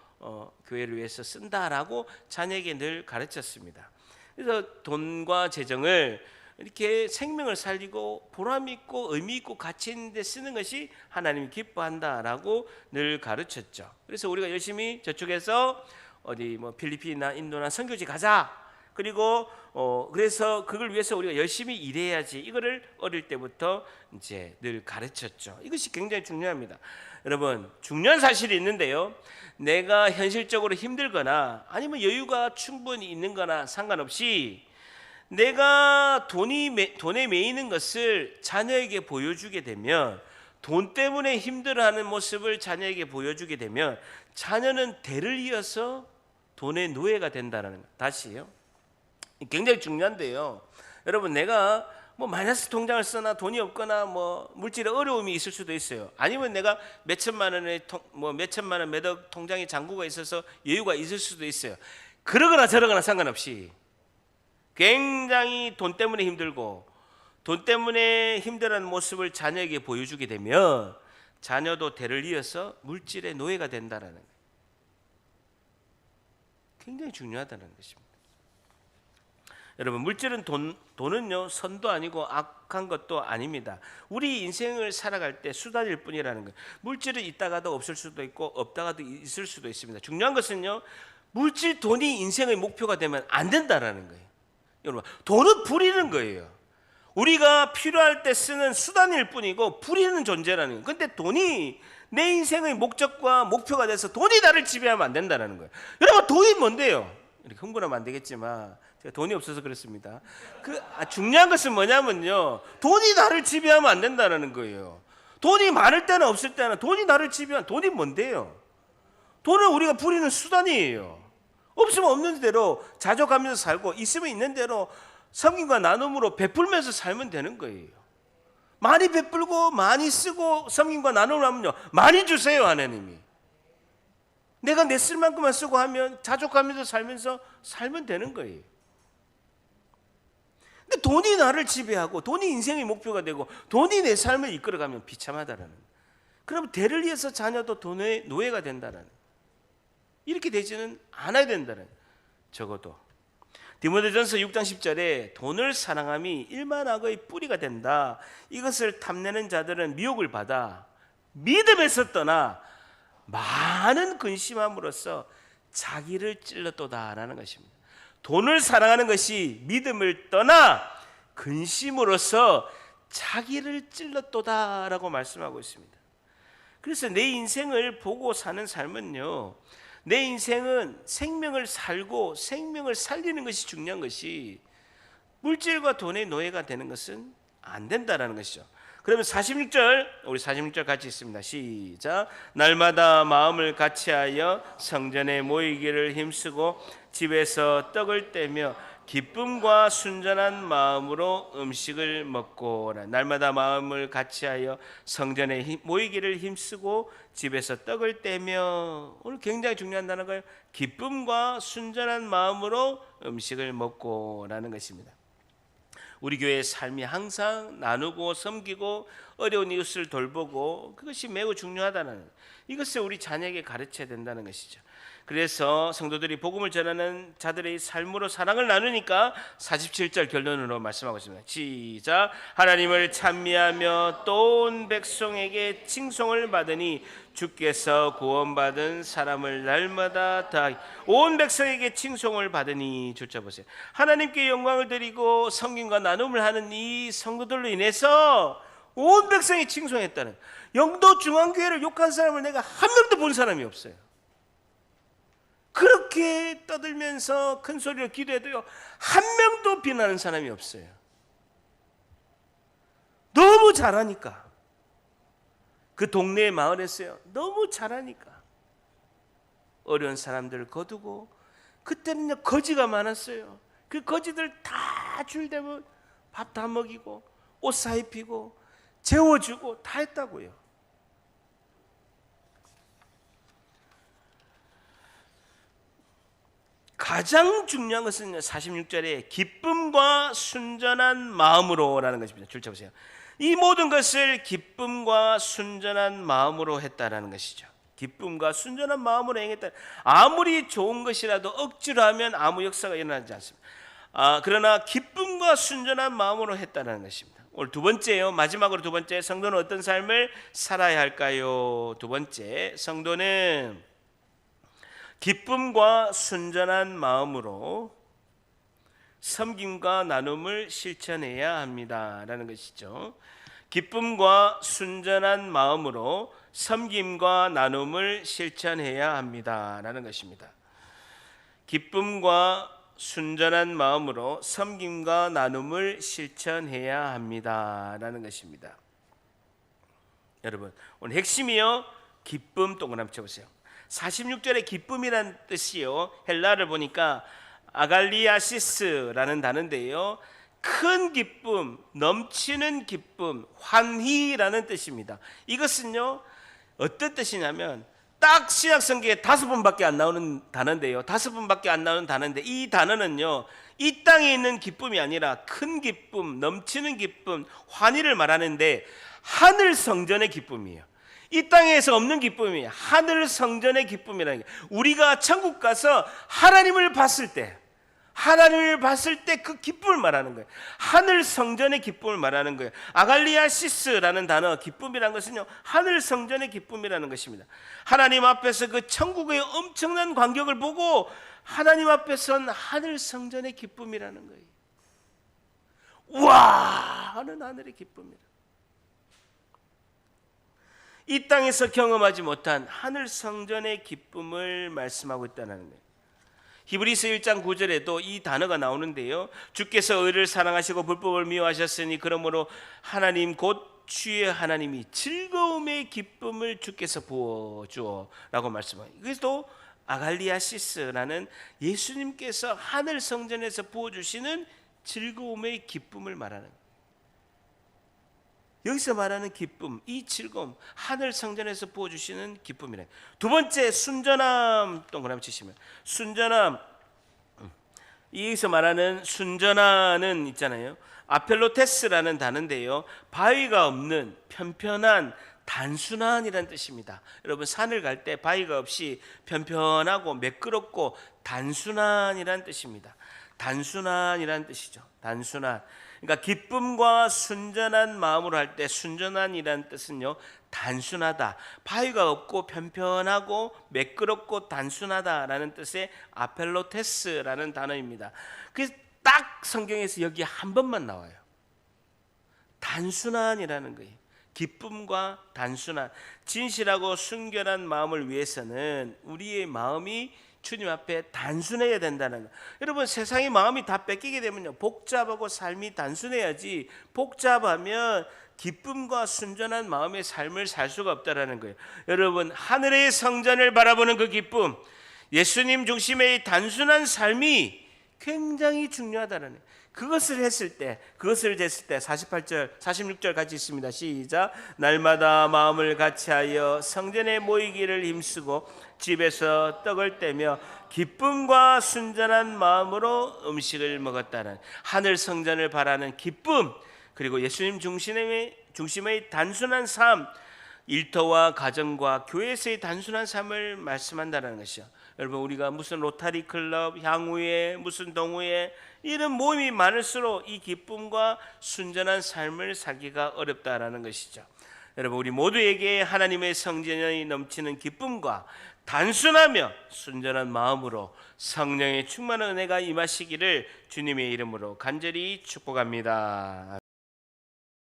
교회를 위해서 쓴다라고 자녀에게 늘 가르쳤습니다. 그래서 돈과 재정을 이렇게 생명을 살리고 보람 있고 의미 있고 가치 있는 데 쓰는 것이 하나님이 기뻐한다라고 늘 가르쳤죠. 그래서 우리가 열심히 저쪽에서 어디 뭐 필리핀이나 인도나 선교지 가자. 그리고 그래서 그걸 위해서 우리가 열심히 일해야지. 이거를 어릴 때부터 이제 늘 가르쳤죠. 이것이 굉장히 중요합니다. 여러분, 중요한 사실이 있는데요. 내가 현실적으로 힘들거나 아니면 여유가 충분히 있는 거나 상관없이 내가 돈에 매이는 것을 자녀에게 보여주게 되면, 돈 때문에 힘들어하는 모습을 자녀에게 보여주게 되면 자녀는 대를 이어서 돈의 노예가 된다는 거. 다시요. 굉장히 중요한데요. 여러분, 내가 뭐 마이너스 통장을 쓰나 돈이 없거나 뭐 물질의 어려움이 있을 수도 있어요. 아니면 내가 몇천만 원의 몇천만 원 매덕 통장에 잔고가 있어서 여유가 있을 수도 있어요. 그러거나 저러거나 상관없이 굉장히 돈 때문에 힘들고 돈 때문에 힘들어하는 모습을 자녀에게 보여주게 되면 자녀도 대를 이어서 물질의 노예가 된다는 거예요. 굉장히 중요하다는 것입니다. 여러분, 물질은 돈은요 선도 아니고 악한 것도 아닙니다. 우리 인생을 살아갈 때 수단일 뿐이라는 거예요. 물질은 있다가도 없을 수도 있고 없다가도 있을 수도 있습니다. 중요한 것은요, 물질, 돈이 인생의 목표가 되면 안 된다라는 거예요. 여러분, 돈은 부리는 거예요. 우리가 필요할 때 쓰는 수단일 뿐이고 부리는 존재라는 거예요. 근데 돈이 내 인생의 목적과 목표가 돼서 돈이 나를 지배하면 안 된다는 거예요. 여러분, 돈이 뭔데요? 이렇게 흥분하면 안 되겠지만 제가 돈이 없어서 그렇습니다. 중요한 것은 뭐냐면요, 돈이 나를 지배하면 안 된다는 거예요. 돈이 많을 때나 없을 때나 돈이 나를 지배하면, 돈이 뭔데요? 돈은 우리가 부리는 수단이에요. 없으면 없는 대로 자족하면서 살고 있으면 있는 대로 섬김과 나눔으로 베풀면서 살면 되는 거예요. 많이 베풀고 많이 쓰고 섬김과 나눔을 하면요, 많이 주세요. 하나님이 내가 내 쓸 만큼만 쓰고 하면 자족하면서 살면서 살면 되는 거예요. 근데 돈이 나를 지배하고 돈이 인생의 목표가 되고 돈이 내 삶을 이끌어가면 비참하다라는 거예요. 그럼 대를 이어서 자녀도 돈의 노예가 된다는 거예요. 이렇게 되지는 않아야 된다는 거예요. 적어도 디모데전서 6장 10절에 돈을 사랑함이 일만 악의 뿌리가 된다. 이것을 탐내는 자들은 미혹을 받아 믿음에서 떠나 많은 근심함으로써 자기를 찔렀도다라는 것입니다. 돈을 사랑하는 것이 믿음을 떠나 근심으로써 자기를 찔렀도다라고 말씀하고 있습니다. 그래서 내 인생을 보고 사는 삶은요, 내 인생은 생명을 살고 생명을 살리는 것이 중요한 것이 물질과 돈의 노예가 되는 것은 안 된다라는 것이죠. 그러면 46절, 우리 46절 같이 있습니다. 시작. 날마다 마음을 같이하여 성전에 모이기를 힘쓰고 집에서 떡을 떼며 기쁨과 순전한 마음으로 음식을 먹고. 날마다 마음을 같이하여 성전에 모이기를 힘쓰고 집에서 떡을 떼며. 오늘 굉장히 중요한 단어가 기쁨과 순전한 마음으로 음식을 먹고라는 것입니다. 우리 교회의 삶이 항상 나누고 섬기고 어려운 이웃을 돌보고, 그것이 매우 중요하다는, 이것을 우리 자녀에게 가르쳐야 된다는 것이죠. 그래서 성도들이 복음을 전하는 자들의 삶으로 사랑을 나누니까 47절 결론으로 말씀하고 있습니다. 시작. 하나님을 찬미하며 또 온 백성에게 칭송을 받으니 주께서 구원받은 사람을 날마다 다 온 백성에게 칭송을 받으니. 줄자 보세요. 하나님께 영광을 드리고 성김과 나눔을 하는 이 성도들로 인해서 온 백성이 칭송했다는, 영도 중앙교회를 욕한 사람을 내가 한 명도 본 사람이 없어요. 그렇게 떠들면서 큰 소리로 기도해도요, 한 명도 비난하는 사람이 없어요. 너무 잘하니까. 그 동네의 마을에서요, 너무 잘하니까 어려운 사람들을 거두고, 그때는요 거지가 많았어요. 그 거지들 다 줄대면 밥 다 먹이고 옷 사입히고 재워주고 다 했다고요. 가장 중요한 것은 46절에 기쁨과 순전한 마음으로라는 것입니다. 줄쳐 보세요. 이 모든 것을 기쁨과 순전한 마음으로 했다라는 것이죠. 기쁨과 순전한 마음으로 행했다. 아무리 좋은 것이라도 억지로 하면 아무 역사가 일어나지 않습니다. 그러나 기쁨과 순전한 마음으로 했다라는 것입니다. 오늘 두 번째요, 마지막으로 두 번째, 성도는 어떤 삶을 살아야 할까요? 두 번째, 성도는 기쁨과 순전한 마음으로 섬김과 나눔을 실천해야 합니다라는 것이죠. 기쁨과 순전한 마음으로 섬김과 나눔을 실천해야 합니다라는 것입니다. 기쁨과 순전한 마음으로 섬김과 나눔을 실천해야 합니다라는 것입니다. 여러분, 오늘 핵심이요, 기쁨 동그라미 쳐보세요. 46절의 기쁨이란 뜻이요, 헬라를 보니까 아갈리아시스라는 단어인데요, 큰 기쁨, 넘치는 기쁨, 환희라는 뜻입니다. 이것은요 어떤 뜻이냐면, 딱 신약 성경에 5번밖에 안 나오는 단어인데요, 5번밖에 안 나오는 단어인데, 이 단어는요 이 땅에 있는 기쁨이 아니라 큰 기쁨, 넘치는 기쁨, 환희를 말하는데, 하늘 성전의 기쁨이에요. 이 땅에서 없는 기쁨이 하늘 성전의 기쁨이라는 게, 우리가 천국 가서 하나님을 봤을 때 그 기쁨을 말하는 거예요. 하늘 성전의 기쁨을 말하는 거예요. 아갈리아시스라는 단어, 기쁨이라는 것은요 하늘 성전의 기쁨이라는 것입니다. 하나님 앞에서 그 천국의 엄청난 광경을 보고 하나님 앞에 선 하늘 성전의 기쁨이라는 거예요. 우와 하는 하늘의 기쁨이라. 이 땅에서 경험하지 못한 하늘 성전의 기쁨을 말씀하고 있다는 거예요. 히브리서 1장 9절에도 이 단어가 나오는데요, 주께서 의를 사랑하시고 불법을 미워하셨으니 그러므로 하나님 곧 주의 하나님이 즐거움의 기쁨을 주께서 부어주어 라고 말씀합니다. 그래서 아갈리아시스라는 예수님께서 하늘 성전에서 부어주시는 즐거움의 기쁨을 말하는 거예요. 여기서 말하는 기쁨, 이 즐거움, 하늘 성전에서 부어주시는 기쁨이래. 두 번째, 순전함 동그라미 치시면, 순전함, 여기서 말하는 순전함은 있잖아요, 아펠로테스라는 단어인데요, 바위가 없는 편편한 단순한이라는 뜻입니다. 여러분, 산을 갈 때 바위가 없이 편편하고 매끄럽고 단순한이라는 뜻입니다. 단순한이라는 뜻이죠. 단순한. 그러니까 기쁨과 순전한 마음으로 할 때, 순전한이라는 뜻은요 단순하다, 바위가 없고 편편하고 매끄럽고 단순하다라는 뜻의 아펠로테스라는 단어입니다. 그래서 딱 성경에서 여기 한 번만 나와요. 단순한이라는 거예요. 기쁨과 단순한, 진실하고 순결한 마음을 위해서는 우리의 마음이 주님 앞에 단순해야 된다는 거. 여러분, 세상의 마음이 다 뺏기게 되면요 복잡하고 삶이 단순해야지, 복잡하면 기쁨과 순전한 마음의 삶을 살 수가 없다라는 거예요. 여러분, 하늘의 성전을 바라보는 그 기쁨, 예수님 중심의 단순한 삶이 굉장히 중요하다는 거예요. 그것을 됐을 때 48절, 46절 같이 있습니다. 시작. 날마다 마음을 같이하여 성전에 모이기를 힘쓰고 집에서 떡을 떼며 기쁨과 순전한 마음으로 음식을 먹었다는, 하늘 성전을 바라는 기쁨, 그리고 예수님 중심의 단순한 삶, 일터와 가정과 교회에서의 단순한 삶을 말씀한다는 것이요. 여러분, 우리가 무슨 로타리 클럽, 향후회, 무슨 동호회 이런 모임이 많을수록 이 기쁨과 순전한 삶을 살기가 어렵다라는 것이죠. 여러분, 우리 모두에게 하나님의 성전이 넘치는 기쁨과 단순하며 순전한 마음으로 성령의 충만한 은혜가 임하시기를 주님의 이름으로 간절히 축복합니다.